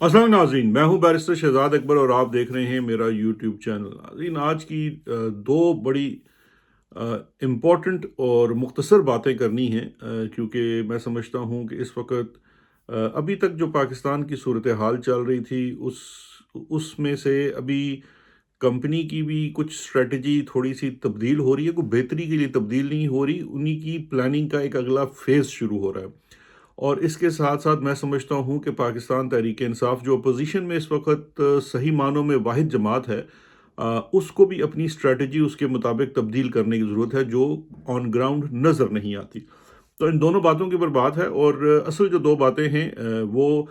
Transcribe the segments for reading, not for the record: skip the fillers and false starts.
अस्सलाम नाज़रीन, मैं हूं बैरिस्टर शहजाद अकबर और आप देख रहे हैं मेरा यूट्यूब चैनल। नाज़रीन, आज की दो बड़ी इम्पॉर्टेंट और मुख्तसर बातें करनी हैं, क्योंकि मैं समझता हूं कि इस वक्त अभी तक जो पाकिस्तान की सूरत हाल चल रही थी उसमें से अभी कंपनी की भी कुछ स्ट्रेटजी थोड़ी सी तब्दील हो रही है। कोई बेहतरी के लिए तब्दील नहीं हो रही, उन्हीं की प्लानिंग का एक अगला फेज़ शुरू हो रहा है। और इसके साथ साथ मैं समझता हूँ कि पाकिस्तान तहरीक इंसाफ जो अपोजिशन में इस वक्त सही मानों में वाहिद जमात है, उसको भी अपनी स्ट्रेटजी उसके मुताबिक तब्दील करने की ज़रूरत है, जो ऑन ग्राउंड नज़र नहीं आती। तो इन दोनों बातों के ऊपर बात है। और असल जो दो बातें हैं, वो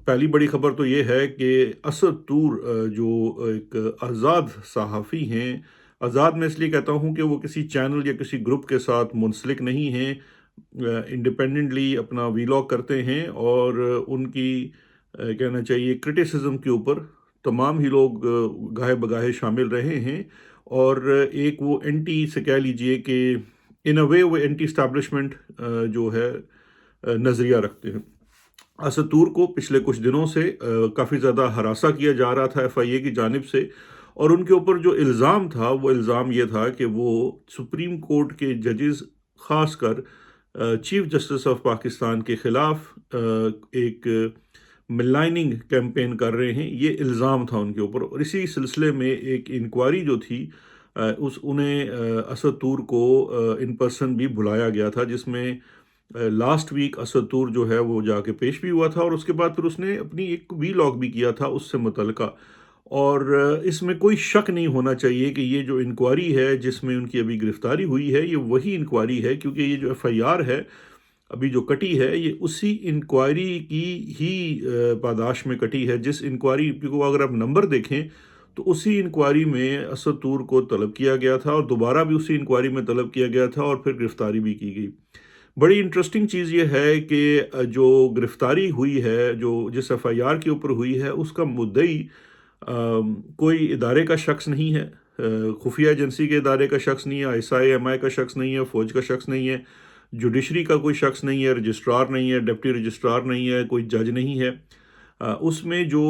पहली बड़ी खबर तो ये है कि असद तूर, जो एक आज़ाद सहाफ़ी हैं, आज़ाद मैं इसलिए कहता हूँ कि वो किसी चैनल या किसी ग्रुप के साथ मुंसलिक नहीं हैं, इंडिपेंडेंटली अपना वीलॉग करते हैं। और उनकी कहना चाहिए क्रिटिसिज्म के ऊपर तमाम ही लोग गाहे बगाहे शामिल रहे हैं। और एक वो एंटी से कह लीजिए कि इन अ वे वो एंटी स्टैब्लिशमेंट जो है नज़रिया रखते हैं। असतूर को पिछले कुछ दिनों से काफ़ी ज़्यादा हरासा किया जा रहा था एफआईए की जानिब से। और उनके ऊपर जो इल्ज़ाम था वो इल्ज़ाम ये था कि वो सुप्रीम कोर्ट के जजेस, ख़ासकर चीफ जस्टिस ऑफ पाकिस्तान के ख़िलाफ़ एक मिलाइनिंग कैंपेन कर रहे हैं। ये इल्ज़ाम था उनके ऊपर। और इसी सिलसिले में एक इंक्वायरी जो थी, उस उन्हें असद तूर को इन पर्सन भी बुलाया गया था, जिसमें लास्ट वीक असद तूर जो है वो जाके पेश भी हुआ था। और उसके बाद फिर उसने अपनी एक वीलॉग भी किया था उससे मुतल्लिका। और इसमें कोई शक नहीं होना चाहिए कि ये जो इंक्वायरी है जिसमें उनकी अभी गिरफ्तारी हुई है, ये वही इंक्वायरी है, क्योंकि ये जो एफआईआर है अभी जो कटी है, ये उसी इंक्वायरी की ही पादाश में कटी है, जिस इंक्वायरी को अगर आप नंबर देखें तो उसी इंक्वायरी में असद तूर को तलब किया गया था और दोबारा भी उसी इंक्वायरी में तलब किया गया था और फिर गिरफ्तारी भी की गई। बड़ी इंटरेस्टिंग चीज़ ये है कि जो गिरफ्तारी हुई है, जो जिस एफआईआर के ऊपर हुई है, उसका मुद्दई कोई इदारे का शख्स नहीं है, खुफिया एजेंसी के इदारे का शख्स नहीं है, आईएसआई-एमआई का शख्स नहीं है, फ़ौज का शख्स नहीं है, जुडिशरी का कोई शख्स नहीं है, रजिस्ट्रार नहीं है, डिप्टी रजिस्ट्रार नहीं है, कोई जज नहीं है। उसमें जो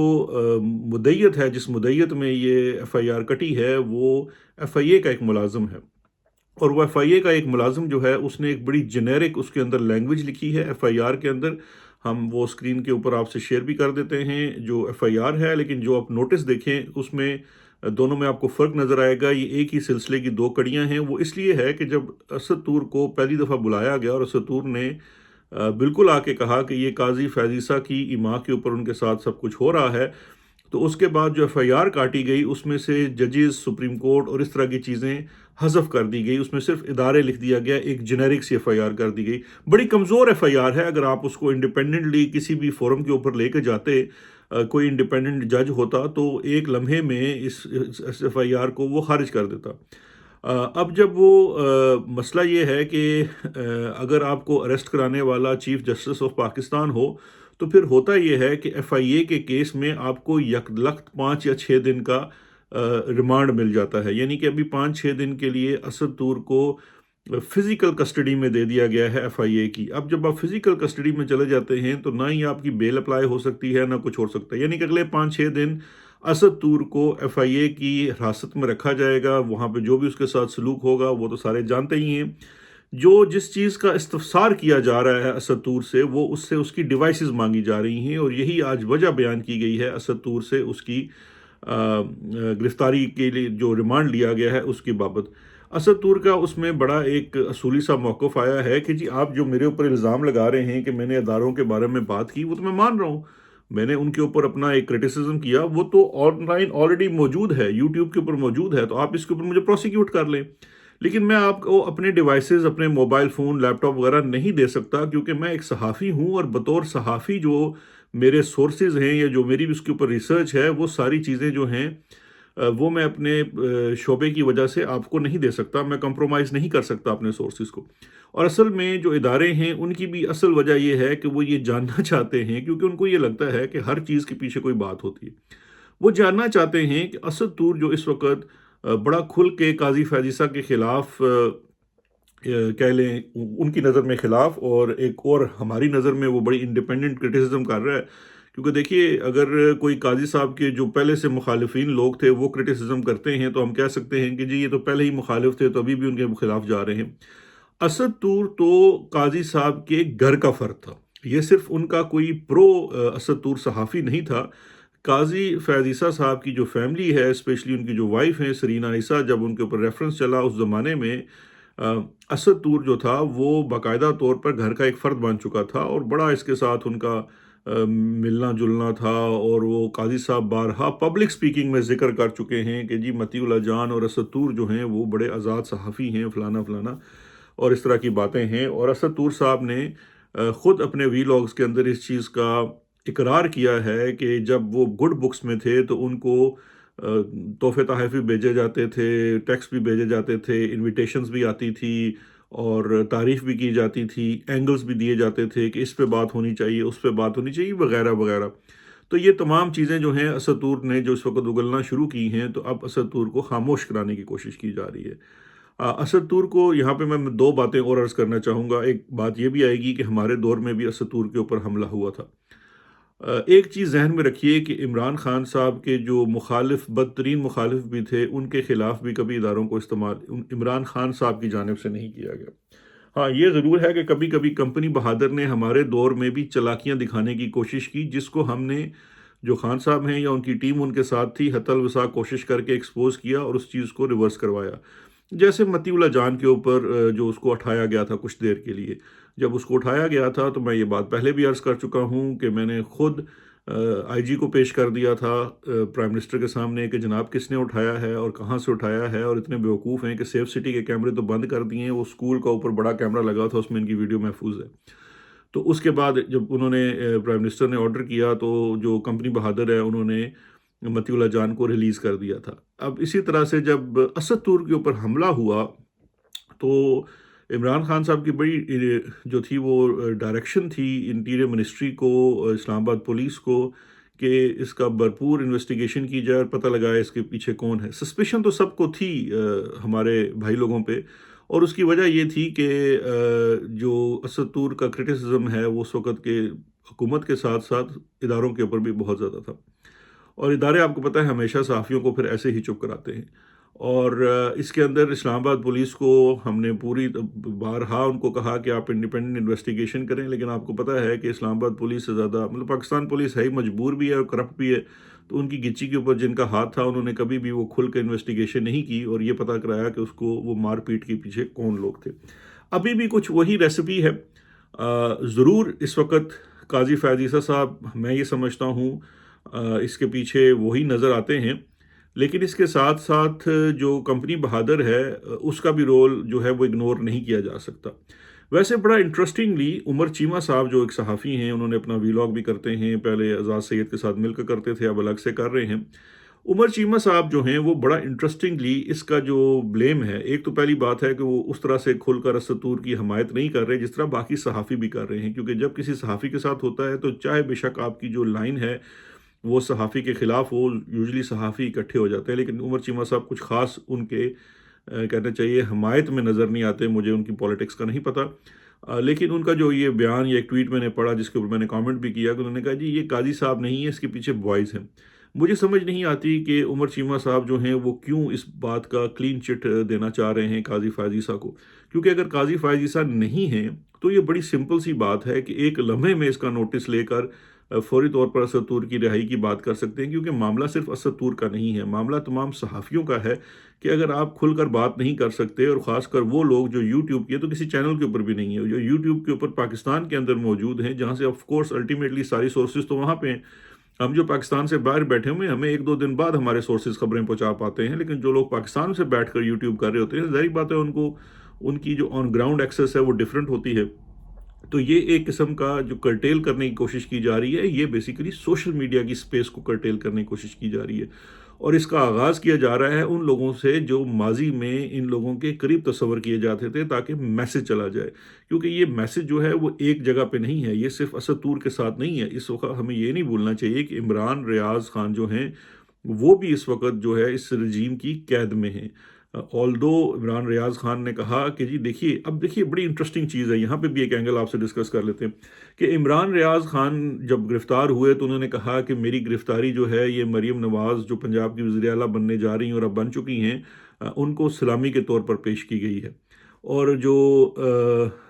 मुद्दईयत है, जिस मुद्दईयत में ये एफआईआर कटी है, वो एफआईए का एक मुलाज़िम है। और वो एफआईए का एक मुलाज़िम जो है, उसने एक बड़ी जेनेरिक उसके अंदर लैंग्वेज लिखी है एफआईआर के अंदर। हम वो स्क्रीन के ऊपर आपसे शेयर भी कर देते हैं जो एफआईआर है। लेकिन जो आप नोटिस देखें उसमें दोनों में आपको फ़र्क नज़र आएगा। ये एक ही सिलसिले की दो कड़ियाँ हैं। वो इसलिए है कि जब असद तूर को पहली दफ़ा बुलाया गया और असद तूर ने बिल्कुल आके कहा कि ये काजी फैज़िसा की इमा के ऊपर उनके साथ सब कुछ हो रहा है, तो उसके बाद जो एफआईआर काटी गई उसमें से जजेस, सुप्रीम कोर्ट और इस तरह की चीज़ें हज़फ कर दी गई। उसमें सिर्फ इदारे लिख दिया गया, एक जेनेरिक सी एफआईआर कर दी गई। बड़ी कमज़ोर एफआईआर है। अगर आप उसको इंडिपेंडेंटली किसी भी फोरम के ऊपर लेके जाते, कोई इंडिपेंडेंट जज होता तो एक लम्हे में इस एफआईआर को वो खारिज कर देता। अब जब वो मसला ये है कि अगर आपको अरेस्ट कराने वाला चीफ जस्टिस ऑफ पाकिस्तान हो, तो फिर होता ये है कि एफआईए के केस में आपको यकलख्त 5 या 6 दिन का रिमांड मिल जाता है। यानी कि अभी 5-6 दिन के लिए असद तूर को फिज़िकल कस्टडी में दे दिया गया है एफआईए की। अब जब आप फिज़िकल कस्टडी में चले जाते हैं तो ना ही आपकी बेल अप्लाई हो सकती है, ना कुछ हो सकता है। यानी कि अगले 5-6 दिन असद तूर को एफआईए की हिरासत में रखा जाएगा। वहाँ पे जो भी उसके साथ सलूक होगा वो तो सारे जानते ही हैं। जो जिस चीज़ का इस्तफसार किया जा रहा है असद तूर से, वो उससे उसकी डिवाइसेस मांगी जा रही हैं। और यही आज वजह बयान की गई है असद तूर से उसकी गिरफ्तारी के लिए जो रिमांड लिया गया है उसकी बाबत। असद तूर का उसमें बड़ा एक असूली सा मौक़िफ़ आया है कि जी आप जो मेरे ऊपर इल्ज़ाम लगा रहे हैं कि मैंने अदारों के बारे में बात की, वो तो मैं मान रहा हूँ। मैंने उनके ऊपर अपना एक क्रिटिसिज्म किया, वो तो ऑनलाइन ऑलरेडी मौजूद है, यूट्यूब के ऊपर मौजूद है, तो आप इसके ऊपर मुझे प्रोसिक्यूट कर लें। लेकिन मैं आपको अपने डिवाइसेस, अपने मोबाइल फ़ोन, लैपटॉप वगैरह नहीं दे सकता, क्योंकि मैं एक सहाफ़ी हूँ और बतौर सहाफ़ी जो मेरे सोर्सेज़ हैं या जो मेरी भी उसके ऊपर रिसर्च है, वो सारी चीज़ें जो हैं वो मैं अपने शोबे की वजह से आपको नहीं दे सकता। मैं कंप्रोमाइज़ नहीं कर सकता अपने सोर्सेज़ को। और असल में जो इदारे हैं उनकी भी असल वजह ये है कि वो ये जानना चाहते हैं, क्योंकि उनको ये लगता है कि हर चीज़ के पीछे कोई बात होती है। वो जानना चाहते हैं कि असद तूर जो इस वक़्त बड़ा खुल के काज़ी फ़ैज़िसा के ख़िलाफ़ कह लें उनकी नज़र में ख़िलाफ़ और एक और हमारी नज़र में वो बड़ी इंडिपेंडेंट क्रिटिसिज्म कर रहा है کیونکہ دیکھیے اگر کوئی قاضی صاحب کے جو پہلے سے مخالفین لوگ تھے وہ کرٹیسزم کرتے ہیں تو ہم کہہ سکتے ہیں کہ جی یہ تو پہلے ہی مخالف تھے تو ابھی بھی ان کے خلاف جا رہے ہیں۔ اسد طور تو قاضی صاحب کے گھر کا فرد تھا، یہ صرف ان کا کوئی پرو اسد طور صحافی نہیں تھا۔ قاضی فیض عیسیٰ صاحب کی جو فیملی ہے، اسپیشلی ان کی جو وائف ہیں سرینا عیسیٰ، جب ان کے اوپر ریفرنس چلا اس زمانے میں اسد طور جو تھا وہ باقاعدہ طور پر گھر کا ایک فرد بن چکا تھا اور بڑا اس کے ساتھ ان کا ملنا جلنا تھا، اور وہ قاضی صاحب بارہا پبلک سپیکنگ میں ذکر کر چکے ہیں کہ جی مطیع اللہ جان اور اسد طور جو ہیں وہ بڑے آزاد صحافی ہیں، فلانا فلانا اور اس طرح کی باتیں ہیں۔ اور اسد طور صاحب نے خود اپنے وی لاگز کے اندر اس چیز کا اقرار کیا ہے کہ جب وہ گڈ بکس میں تھے تو ان کو تحفے تحائف بھی بھیجے جاتے تھے، ٹیکسٹ بھی بھیجے جاتے تھے، انویٹیشنز بھی آتی تھی اور تعریف بھی کی جاتی تھی، اینگلز بھی دیے جاتے تھے کہ اس پہ بات ہونی چاہیے، اس پہ بات ہونی چاہیے، وغیرہ وغیرہ۔ تو یہ تمام چیزیں جو ہیں اسد طور نے جو اس وقت اگلنا شروع کی ہیں، تو اب اسد طور کو خاموش کرانے کی کوشش کی جا رہی ہے۔ اسد طور کو یہاں پہ میں دو باتیں اور عرض کرنا چاہوں گا۔ ایک بات یہ بھی آئے گی کہ ہمارے دور میں بھی اسد طور کے اوپر حملہ ہوا تھا۔ ایک چیز ذہن میں رکھیے کہ عمران خان صاحب کے جو مخالف، بدترین مخالف بھی تھے، ان کے خلاف بھی کبھی اداروں کو استعمال عمران خان صاحب کی جانب سے نہیں کیا گیا۔ ہاں یہ ضرور ہے کہ کبھی کبھی کمپنی بہادر نے ہمارے دور میں بھی چلاکیاں دکھانے کی کوشش کی، جس کو ہم نے، جو خان صاحب ہیں یا ان کی ٹیم ان کے ساتھ تھی، حتی الوسع کوشش کر کے ایکسپوز کیا اور اس چیز کو ریورس کروایا۔ جیسے مطیع اللہ جان کے اوپر جو اس کو اٹھایا گیا تھا کچھ دیر کے لیے، جب اس کو اٹھایا گیا تھا تو میں یہ بات پہلے بھی عرض کر چکا ہوں کہ میں نے خود آئی جی کو پیش کر دیا تھا پرائم منسٹر کے سامنے کہ جناب کس نے اٹھایا ہے اور کہاں سے اٹھایا ہے، اور اتنے بیوقوف ہیں کہ سیف سٹی کے کیمرے تو بند کر دیے ہیں، وہ اسکول کا اوپر بڑا کیمرہ لگا تھا اس میں ان کی ویڈیو محفوظ ہے۔ تو اس کے بعد جب انہوں نے پرائم منسٹر نے آرڈر کیا تو جو کمپنی بہادر ہے انہوں نے مطیع اللہ جان کو ریلیز کر دیا تھا۔ اب اسی طرح سے جب اسد طور کے اوپر حملہ ہوا تو عمران خان صاحب کی بڑی جو تھی وہ ڈائریکشن تھی انٹیریئر منسٹری کو، اسلام آباد پولیس کو، کہ اس کا بھرپور انویسٹیگیشن کی جائے اور پتہ لگائے اس کے پیچھے کون ہے۔ سسپیشن تو سب کو تھی ہمارے بھائی لوگوں پہ، اور اس کی وجہ یہ تھی کہ جو اسد طور کا کرٹیسزم ہے وہ اس وقت کے حکومت کے ساتھ ساتھ اداروں کے اوپر بھی بہت زیادہ تھا، اور ادارے آپ کو پتہ ہے ہمیشہ صحافیوں کو پھر ایسے ہی چپ کراتے ہیں۔ اور اس کے اندر اسلام آباد پولیس کو ہم نے پوری بارہا ان کو کہا کہ آپ انڈیپینڈنٹ انویسٹیگیشن کریں، لیکن آپ کو پتہ ہے کہ اسلام آباد پولیس سے زیادہ، مطلب پاکستان پولیس ہے ہی مجبور بھی ہے اور کرپٹ بھی ہے، تو ان کی گچی کے اوپر جن کا ہاتھ تھا انہوں نے کبھی بھی وہ کھل کے انویسٹیگیشن نہیں کی اور یہ پتہ کرایا کہ اس کو وہ مار پیٹ کے پیچھے کون لوگ تھے۔ ابھی بھی کچھ وہی ریسپی ہے۔ ضرور اس وقت قاضی فیض عیسیٰ صاحب، میں یہ سمجھتا ہوں اس کے پیچھے وہی نظر آتے ہیں، لیکن اس کے ساتھ ساتھ جو کمپنی بہادر ہے اس کا بھی رول جو ہے وہ اگنور نہیں کیا جا سکتا۔ ویسے بڑا انٹرسٹنگلی عمر چیمہ صاحب جو ایک صحافی ہیں، انہوں نے اپنا وی لاگ بھی کرتے ہیں، پہلے اعزاز سید کے ساتھ مل کر کرتے تھے، اب الگ سے کر رہے ہیں۔ عمر چیمہ صاحب جو ہیں وہ بڑا انٹرسٹنگلی اس کا جو بلیم ہے، ایک تو پہلی بات ہے کہ وہ اس طرح سے کھل کر اسد طور کی حمایت نہیں کر رہے جس طرح باقی صحافی بھی کر رہے ہیں، کیونکہ جب کسی صحافی کے ساتھ ہوتا ہے تو چاہے بے شک آپ کی جو لائن ہے وہ صحافی کے خلاف ہو، یوزلی صحافی اکٹھے ہو جاتے ہیں، لیکن عمر چیمہ صاحب کچھ خاص ان کے کہنا چاہیے حمایت میں نظر نہیں آتے، مجھے ان کی پالیٹکس کا نہیں پتہ، لیکن ان کا جو یہ بیان یا ایک ٹویٹ میں نے پڑھا جس کے اوپر میں نے کامنٹ بھی کیا کہ انہوں نے کہا جی یہ قاضی صاحب نہیں ہے، اس کے پیچھے بوائز ہیں۔ مجھے سمجھ نہیں آتی کہ عمر چیمہ صاحب جو ہیں وہ کیوں اس بات کا کلین چٹ دینا چاہ رہے ہیں قاضی فیض عیسیٰ کو، کیونکہ اگر قاضی فیض عیسیٰ نہیں ہیں تو یہ بڑی سمپل سی بات ہے کہ ایک لمحے میں اس کا نوٹس لے کر فوری طور پر اسد طور کی رہائی کی بات کر سکتے ہیں، کیونکہ معاملہ صرف اسد طور کا نہیں ہے، معاملہ تمام صحافیوں کا ہے کہ اگر آپ کھل کر بات نہیں کر سکتے، اور خاص کر وہ لوگ جو یوٹیوب کے، تو کسی چینل کے اوپر بھی نہیں ہے، جو یوٹیوب کے اوپر پاکستان کے اندر موجود ہیں، جہاں سے آف کورس الٹیمیٹلی ساری سورسز تو وہاں پہ ہیں، ہم جو پاکستان سے باہر بیٹھے ہوئے ہیں ہمیں ایک دو دن بعد ہمارے سورسز خبریں پہنچا پاتے ہیں، لیکن جو لوگ پاکستان سے بیٹھ کر یوٹیوب کر رہے ہوتے ہیں، ظاہر بات ہے ان کو ان کی جو آن گراؤنڈ ایکسیس ہے وہ ڈیفرنٹ ہوتی ہے۔ تو یہ ایک قسم کا جو کرٹیل کرنے کی کوشش کی جا رہی ہے، یہ بیسیکلی سوشل میڈیا کی سپیس کو کرٹیل کرنے کی کوشش کی جا رہی ہے، اور اس کا آغاز کیا جا رہا ہے ان لوگوں سے جو ماضی میں ان لوگوں کے قریب تصور کیے جاتے تھے، تاکہ میسج چلا جائے، کیونکہ یہ میسج جو ہے وہ ایک جگہ پہ نہیں ہے، یہ صرف اسد طور کے ساتھ نہیں ہے۔ اس وقت ہمیں یہ نہیں بھولنا چاہیے کہ عمران ریاض خان جو ہیں وہ بھی اس وقت جو ہے اس رجیم کی قید میں ہیں۔ ऑल्दो इमरान रियाज खान ने कहा कि जी देखिए, अब देखिए बड़ी इंटरेस्टिंग चीज़ है, यहाँ पे भी एक एंगल आपसे डिस्कस कर लेते हैं कि इमरान रियाज खान जब गिरफ़्तार हुए तो उन्होंने कहा कि मेरी गिरफ़्तारी जो है ये मरीम नवाज़ जो पंजाब की वज़ीर आला बनने जा रही हैं और अब बन चुकी हैं, उनको सलामी के तौर पर पेश की गई है। और जो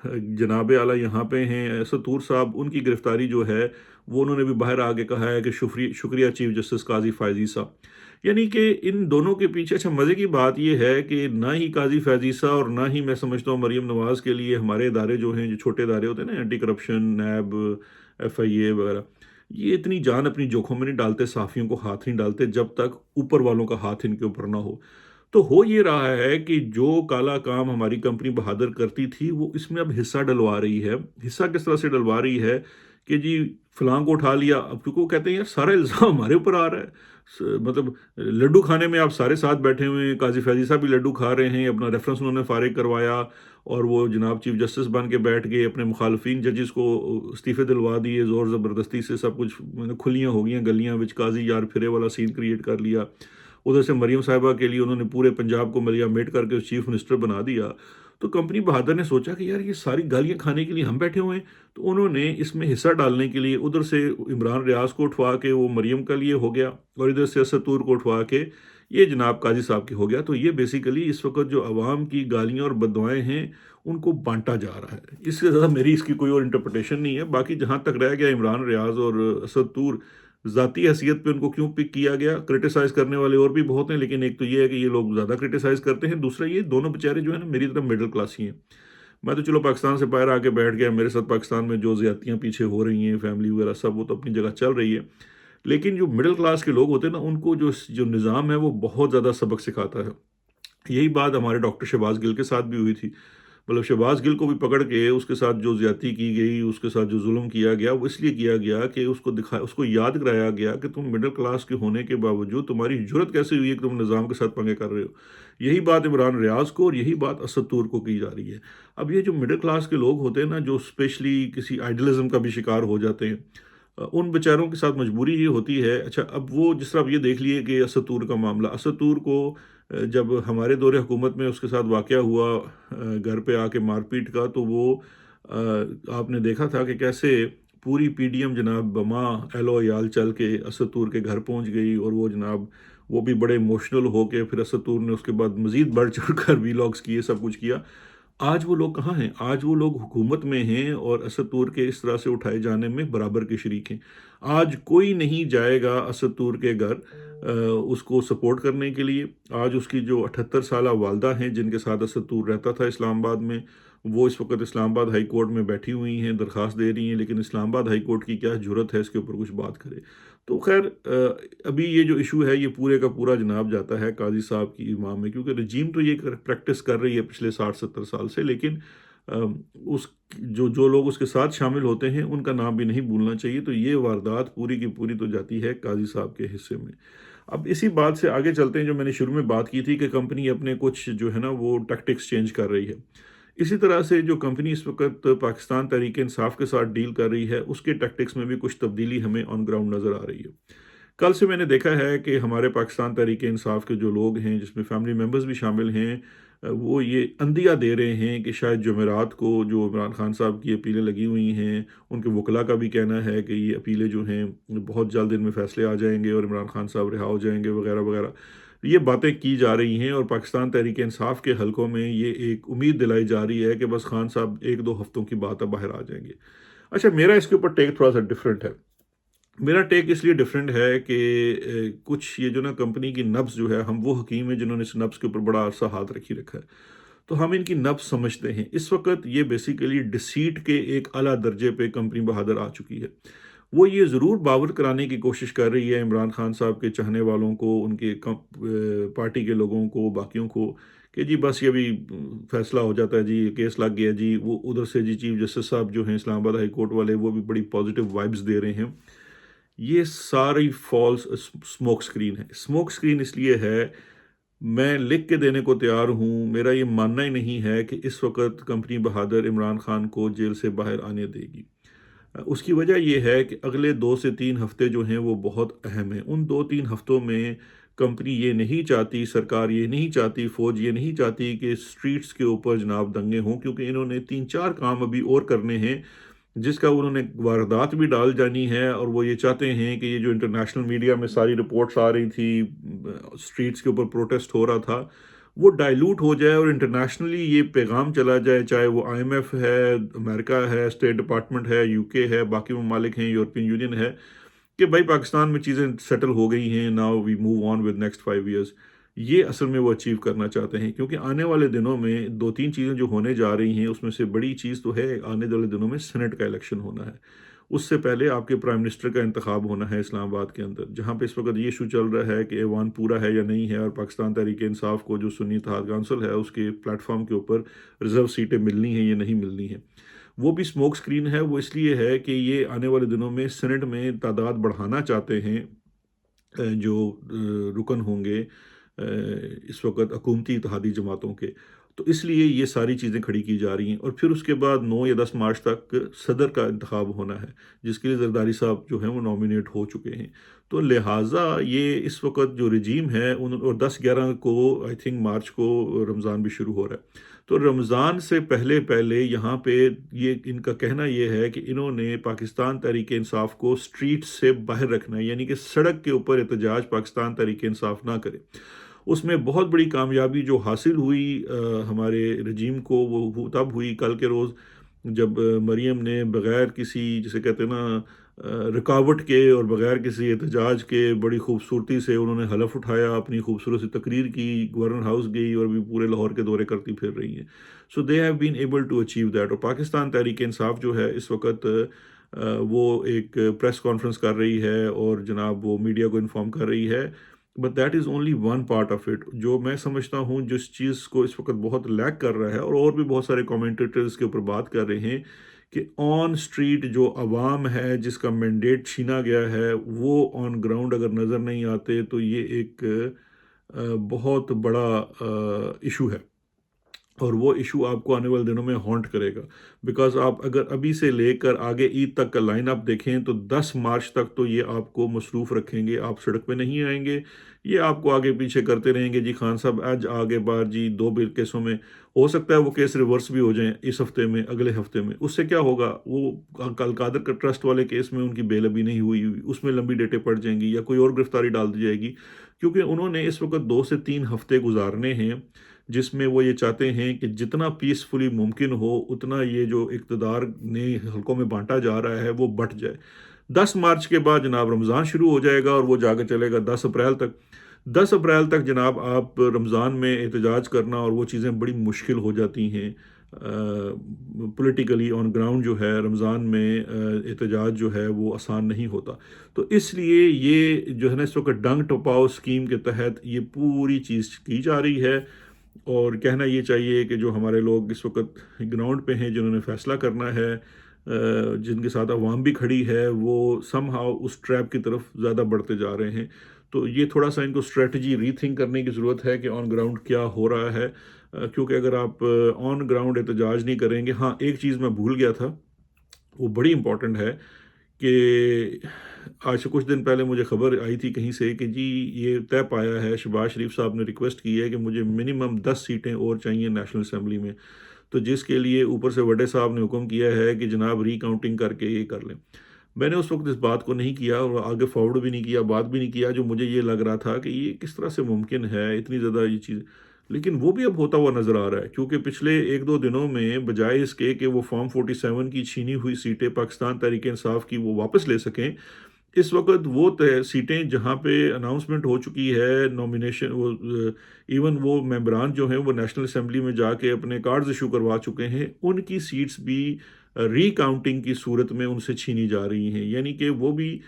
जनाब आला यहाँ पे हैं सतूर साहब, उनकी गिरफ़्तारी जो है वो उन्होंने भी बाहर आके कहा है कि शुक्रिया चीफ़ जस्टिस काज़ी फ़ायज़ी साहब। यानी कि इन दोनों के पीछे अच्छा मज़े की बात ये है कि ना ही काज़ी फ़ैज़ीसा और ना ही मैं समझता हूँ मरीम नवाज़ के लिए हमारे इदारे जो हैं, जो छोटे इदारे होते हैं ना, एंटी करप्शन, नैब, एफआईए वगैरह, ये इतनी जान अपनी जोखिम में नहीं डालते, सहाफ़ियों को हाथ नहीं डालते जब तक ऊपर वालों का हाथ इनके ऊपर ना हो। तो हो ये रहा है कि जो काला काम हमारी कंपनी बहादुर करती थी, वो इसमें अब हिस्सा डलवा रही है। हिस्सा किस तरह से डलवा रही है कि जी फलाँ को उठा लिया, अब क्योंकि वो कहते हैं यार सारा इल्ज़ाम हमारे ऊपर आ रहा है। मतलब लड्डू खाने में आप सारे साथ बैठे हुए हैं, काज़ी फ़ैज़ी साहब भी लड्डू खा रहे हैं, अपना रेफ़रेंस उन्होंने फ़ारिग करवाया और वो जनाब चीफ़ जस्टिस बन के बैठ गए, अपने मुखालफिन जजेस को इस्तीफ़े दिलवा दिए, ज़ोर ज़बरदस्ती से सब कुछ मतलब खुलियाँ हो गईं गलियाँ विच काज़ी यार फिरे वाला सीन क्रिएट कर लिया। उधर से मरीम साहिबा के लिए उन्होंने पूरे पंजाब को मलिया मेट करके चीफ मिनिस्टर बना दिया। तो कंपनी बहादुर ने सोचा कि यार ये सारी गालियाँ खाने के लिए हम बैठे हुए हैं, तो उन्होंने इसमें हिस्सा डालने के लिए उधर से इमरान रियाज को उठवा के वो मरियम का लिए हो गया और इधर से असदूर को उठवा के ये जनाब काजी साहब की हो गया। तो ये बेसिकली इस वक़्त जो अवाम की गालियाँ और बददुआएँ हैं, उनको बाँटा जा रहा है। इससे ज़्यादा मेरी इसकी कोई और इंटरप्रिटेशन नहीं है। बाकी जहाँ तक रह गया इमरान रियाज और असदूर, ज़ाती हैसियत पे उनको क्यों पिक किया गया, क्रिटिसाइज़ करने वाले और भी बहुत हैं, लेकिन एक तो ये है कि ये लोग ज़्यादा क्रिटिसाइज़ करते हैं, दूसरा ये दोनों बेचारे जो हैं ना मेरी तरह मिडिल क्लास ही हैं। मैं तो चलो पाकिस्तान से बाहर आके बैठ गया, मेरे साथ पाकिस्तान में जो ज़्यादतियाँ पीछे हो रही हैं, फैमिली वगैरह सब वो तो अपनी जगह चल रही है। लेकिन जो मिडिल क्लास के लोग होते हैं ना, उनको जो निज़ाम है वो बहुत ज़्यादा सबक सिखाता है। यही बात हमारे डॉक्टर शहबाज गिल के साथ भी हुई थी। मतलब शहबाज गिल को भी पकड़ के उसके साथ जो ज़्यादती की गई, उसके साथ जो ज़ुल्म किया गया, वो इसलिए किया गया कि उसको याद कराया गया कि तुम मिडिल क्लास के होने के बावजूद तुम्हारी जुर्रत कैसे हुई है कि तुम निज़ाम के साथ पंगे कर रहे हो। यही बात इमरान रियाज को और यही बात असद तूर को की जा रही है। अब ये जो मिडिल क्लास के लोग होते हैं ना, जो स्पेशली किसी आइडियलिज़्म का भी शिकार हो जाते हैं, उन बेचारों के साथ मजबूरी ये होती है। अच्छा, अब वो जिस तरह आप ये देख लिए कि असद तूर का मामला, असद तूर को जब हमारे दौरे हुकूमत में उसके साथ वाक़या हुआ घर पे आके मारपीट का, तो वो आपने देखा था कि कैसे पूरी पीडीएम जनाब बमा एलो याल चल के असद तूर के घर पहुंच गई और वो जनाब वो भी बड़े इमोशनल हो के फिर असद तूर ने उसके बाद मज़ीद बढ़ चढ़ कर वीलॉग्स किए, सब कुछ किया। आज वो लोग कहाँ हैं? आज वो लोग हुकूमत में हैं और असद तूर के इस तरह से उठाए जाने में बराबर के शरीक हैं। आज कोई नहीं जाएगा असद तूर के घर उसको सपोर्ट करने के लिए। आज उसकी जो 78 साला वालदा हैं, जिनके साथ असद तूर रहता था इस्लामाबाद में, वो इस वक्त इस्लामाबाद हाई कोर्ट में बैठी हुई हैं, दरख्वास्त दे रही हैं, लेकिन इस्लामाबाद हाई कोर्ट की क्या जुर्रत है इसके ऊपर कुछ बात करे। तो खैर अभी ये जो इशू है ये पूरे का पूरा जनाब जाता है काजी साहब की इमाम में, क्योंकि रजीम तो ये प्रैक्टिस कर रही है पिछले 60-70 साल से, लेकिन उस जो जो लोग उसके साथ शामिल होते हैं उनका नाम भी नहीं भूलना चाहिए। तो ये वारदात पूरी की पूरी तो जाती है काजी साहब के हिस्से में। अब इसी बात से आगे चलते हैं, जो मैंने शुरू में बात की थी कि कंपनी अपने कुछ जो है ना वो टैक्टिक्स चेंज कर रही है। इसी तरह से जो कंपनी इस वक्त पाकिस्तान तहरीक इंसाफ के साथ डील कर रही है, उसके टैक्टिक्स में भी कुछ तब्दीली हमें ऑन ग्राउंड नज़र आ रही है। कल से मैंने देखा है कि हमारे पाकिस्तान तहरीक इंसाफ के जो लोग हैं, जिसमें फैमिली मेम्बर्स भी शामिल हैं, वो ये अंदिया दे रहे हैं कि शायद जुमेरात को जो इमरान खान साहब की अपीलें लगी हुई हैं, उनके वकला का भी कहना है कि ये अपीलें जो हैं बहुत जल्द इनमें फ़ैसले आ जाएंगे और इमरान खान साहब रिहा हो जाएंगे वगैरह वगैरह। ये बातें की जा रही हैं और पाकिस्तान तहरीक इंसाफ के हलकों में ये एक उम्मीद दिलाई जा रही है कि बस खान साहब 1-2 हफ्तों की बात है बाहर आ जाएंगे। अच्छा, मेरा इसके ऊपर टेक थोड़ा सा डिफरेंट है। मेरा टेक इसलिए डिफरेंट है कि कुछ ये जो ना कंपनी की नब्ज़ जो है, हम वो हकीम हैं जिन्होंने इस नब्ज़ के ऊपर बड़ा अरसा हाथ रखी रखा है। तो हम इनकी नब्ज़ समझते हैं। इस वक्त ये बेसिकली डिसीट के एक आला दर्जे पे कंपनी बहादुर आ चुकी है। वो ये ज़रूर बावर कराने की कोशिश कर रही है इमरान खान साहब के चाहने वालों को, उनके पार्टी के लोगों को, बाकियों को, कि जी बस ये भी फैसला हो जाता है जी, ये केस लग गया जी। वो उधर से जी चीफ जस्टिस साहब जो हैं इस्लामाबाद हाई कोर्ट वाले, वो भी बड़ी पॉजिटिव वाइब्स दे रहे हैं। ये सारी फॉल्स स्मोक स्क्रीन है। स्मोक स्क्रीन इसलिए है, मैं लिख के देने को तैयार हूँ, मेरा ये मानना ही नहीं है कि इस वक्त कंपनी बहादुर इमरान खान को जेल से बाहर आने देगी। उसकी वजह ये है कि अगले 2 से 3 हफ्ते जो हैं वो बहुत अहम हैं। उन 2-3 हफ्तों में कंपनी ये नहीं चाहती, सरकार ये नहीं चाहती, फ़ौज ये नहीं चाहती कि स्ट्रीट्स के ऊपर जनाब दंगे हों, क्योंकि इन्होंने 3-4 काम अभी और करने हैं, जिसका उन्होंने वारदात भी डाल जानी है। और वो ये चाहते हैं कि ये जो इंटरनेशनल मीडिया में सारी रिपोर्ट्स आ रही थी, स्ट्रीट्स के ऊपर प्रोटेस्ट हो रहा था, वो डाइल्यूट हो जाए और इंटरनेशनली ये पैगाम चला जाए, चाहे वो आईएमएफ है, अमेरिका है, स्टेट डिपार्टमेंट है, यूके है, बाकी ममालिक हैं, यूरोपियन यूनियन है, कि भाई पाकिस्तान में चीज़ें सेटल हो गई हैं, now we move on with next 5 years. ये असल में वो अचीव करना चाहते हैं, क्योंकि आने वाले दिनों में 2-3 चीज़ें जो होने जा रही हैं, उसमें से बड़ी चीज़ तो है, आने वाले दिनों में सेनेट का इलेक्शन होना है। उससे पहले आपके प्राइम मिनिस्टर का इंतखाब होना है इस्लामाबाद के अंदर, जहाँ पे इस वक्त ये इशू चल रहा है कि ऐवान पूरा है या नहीं है, और पाकिस्तान तहरीक इंसाफ को जो सुन्नी इत्तेहाद काउंसिल है उसके प्लेटफॉर्म के ऊपर रिजर्व सीटें मिलनी हैं या नहीं मिलनी हैं। वो भी स्मोक स्क्रीन है, वो इसलिए है कि ये आने वाले दिनों में सेनेट में तादाद बढ़ाना चाहते हैं, जो रुकन होंगे इस वक्त हुकूमती इत्तेहादी जमातों के। तो इसलिए ये सारी चीज़ें खड़ी की जा रही हैं, और फिर उसके बाद 9 या 10 मार्च तक सदर का इंतखाब होना है, जिसके लिए जरदारी साहब जो हैं वो नॉमिनेट हो चुके हैं। तो लिहाजा ये इस वक्त जो रजीम है उन, और 10-11 को आई थिंक मार्च को रमज़ान भी शुरू हो रहा है। तो रमज़ान से पहले पहले यहाँ पे ये इनका कहना ये है कि इन्होंने पाकिस्तान तहरीक इंसाफ को स्ट्रीट से बाहर रखना है, यानी कि सड़क के ऊपर एहतजाज पाकिस्तान तहरीक इंसाफ ना करे। उसमें बहुत बड़ी कामयाबी जो हासिल हुई हमारे रजीम को, वो तब हुई कल के रोज़, जब मरियम ने बग़ैर किसी, जिसे कहते हैं ना, रुकावट के और बग़ैर किसी एहतजाज के बड़ी खूबसूरती से उन्होंने हलफ उठाया, अपनी खूबसूरत सी तकरीर की, गवर्नर हाउस गई और भी पूरे लाहौर के दौरे करती फिर रही हैं। So they have been able to achieve that. और पाकिस्तान तहरीक इंसाफ जो है इस वक्त वो एक प्रेस कॉन्फ्रेंस कर रही है और जनाब वो मीडिया को इन्फॉर्म कर रही है, but that is only one part of it. जो मैं समझता हूँ जिस चीज़ को इस वक्त बहुत लैक कर रहा है, और भी बहुत सारे कमेंटेटर्स के ऊपर बात कर रहे हैं, कि ऑन स्ट्रीट जो अवाम है जिसका मैंडेट छीना गया है, वो ऑन ग्राउंड अगर नज़र नहीं आते, तो ये एक बहुत बड़ा इशू है। और वो इशू आपको आने वाले दिनों में हॉन्ट करेगा, बिकॉज़ आप अगर अभी से लेकर आगे ईद तक का लाइन अप देखें, तो 10 मार्च तक तो ये आपको मसरूफ़ रखेंगे, आप सड़क पे नहीं आएंगे। ये आपको आगे पीछे करते रहेंगे, जी खान साहब आज आगे बार जी 2 बिल केसों में, हो सकता है वो केस रिवर्स भी हो जाएं इस हफ्ते में, अगले हफ्ते में। उससे क्या होगा, वो कल कादर का ट्रस्ट वाले केस में उनकी बेल अभी नहीं हुई, उसमें लंबी डेटें पड़ जाएंगी, या कोई और गिरफ्तारी डाल दी जाएगी, क्योंकि उन्होंने इस वक्त 2 से 3 हफ्ते गुजारने हैं, जिसमें वो ये चाहते हैं कि जितना पीसफुली मुमकिन हो उतना ये जो इक़्तिदार ने हलकों में बांटा जा रहा है वो बँट जाए। 10 मार्च के बाद जनाब रमज़ान शुरू हो जाएगा, और वो जाकर चलेगा 10 अप्रैल तक। 10 अप्रैल तक जनाब आप रमज़ान में एहतजाज करना, और वो चीज़ें बड़ी मुश्किल हो जाती हैं पॉलिटिकली ऑन ग्राउंड। जो है रमज़ान में एहतजाज जो है वो आसान नहीं होता। तो इसलिए ये जो है ना, इस वक्त डंग टपाओ स्कीम के तहत ये पूरी चीज़ की जा रही है। और कहना ये चाहिए कि जो हमारे लोग इस वक्त ग्राउंड पे हैं, जिन्होंने फ़ैसला करना है, जिनके साथ अवाम भी खड़ी है, वो समहाउ उस ट्रैप की तरफ ज़्यादा बढ़ते जा रहे हैं। तो ये थोड़ा-सा इनको स्ट्रैटेजी रीथिंक करने की ज़रूरत है कि ऑन ग्राउंड क्या हो रहा है, क्योंकि अगर आप ऑन ग्राउंड एहतजाज नहीं करेंगे। हाँ, एक चीज़ मैं भूल गया था, वो बड़ी इम्पोर्टेंट है, कि आज से कुछ दिन पहले मुझे खबर आई थी कहीं से कि जी ये तय पाया है, शहबाज शरीफ साहब ने रिक्वेस्ट की है कि मुझे मिनिमम 10 सीटें और चाहिए नेशनल असेंबली में। तो जिसके लिए ऊपर से वड्डे साहब ने हुक्म किया है कि जनाब रीकाउंटिंग करके ये कर लें। मैंने उस वक्त इस बात को नहीं किया, और आगे फॉरवर्ड भी नहीं किया, बात भी नहीं किया, जो मुझे ये लग रहा था कि ये किस तरह से मुमकिन है इतनी ज़्यादा ये चीज़। लेकिन वो भी अब होता हुआ नज़र आ रहा है, क्योंकि पिछले 1-2 दिनों में बजाय इसके कि वो फॉर्म 47 की छीनी हुई सीटें पाकिस्तान तहरीक इंसाफ की वो वापस ले सकें, इस वक़्त वो सीटें जहाँ पे अनाउंसमेंट हो चुकी है, नॉमिनेशन, वो इवन वो मेंबरान जो हैं वो नेशनल असेंबली में जाके अपने कार्ड्स इशू करवा चुके हैं, उनकी सीट्स भी रीकाउंटिंग की सूरत में उनसे छीनी जा रही हैं। यानी कि वो भी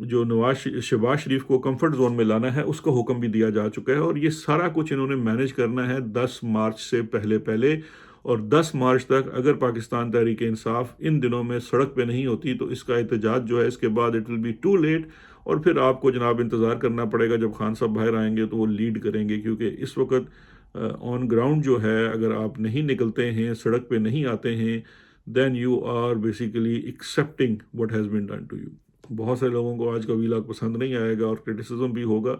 जो शहबाज शरीफ को कंफर्ट जोन में लाना है, उसका हुक्म भी दिया जा चुका है, और ये सारा कुछ इन्होंने मैनेज करना है 10 मार्च से पहले पहले। और 10 मार्च तक अगर पाकिस्तान तहरीक इंसाफ इन दिनों में सड़क पे नहीं होती, तो इसका एहतजाज जो है इसके बाद it will be too late, और फिर आपको जनाब इंतज़ार करना पड़ेगा जब खान साहब बाहर आएंगे तो वो लीड करेंगे। क्योंकि इस वक्त ऑन ग्राउंड जो है, अगर आप नहीं निकलते हैं, सड़क पे नहीं आते हैं, then you are basically accepting what has been done to you. بہت سے لوگوں کو آج کا ویلاگ پسند نہیں آئے گا اور کرٹیسزم بھی ہوگا،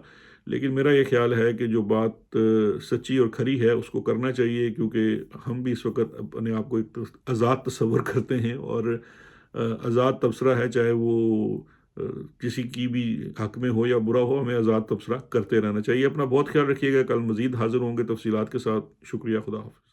لیکن میرا یہ خیال ہے کہ جو بات سچی اور کھری ہے اس کو کرنا چاہیے، کیونکہ ہم بھی اس وقت اپنے آپ کو ایک آزاد تصور کرتے ہیں، اور آزاد تبصرہ ہے، چاہے وہ آ، کسی کی بھی حق میں ہو یا برا ہو، ہمیں آزاد تبصرہ کرتے رہنا چاہیے۔ اپنا بہت خیال رکھیے گا، کل مزید حاضر ہوں گے تفصیلات کے ساتھ۔ شکریہ، خدا حافظ۔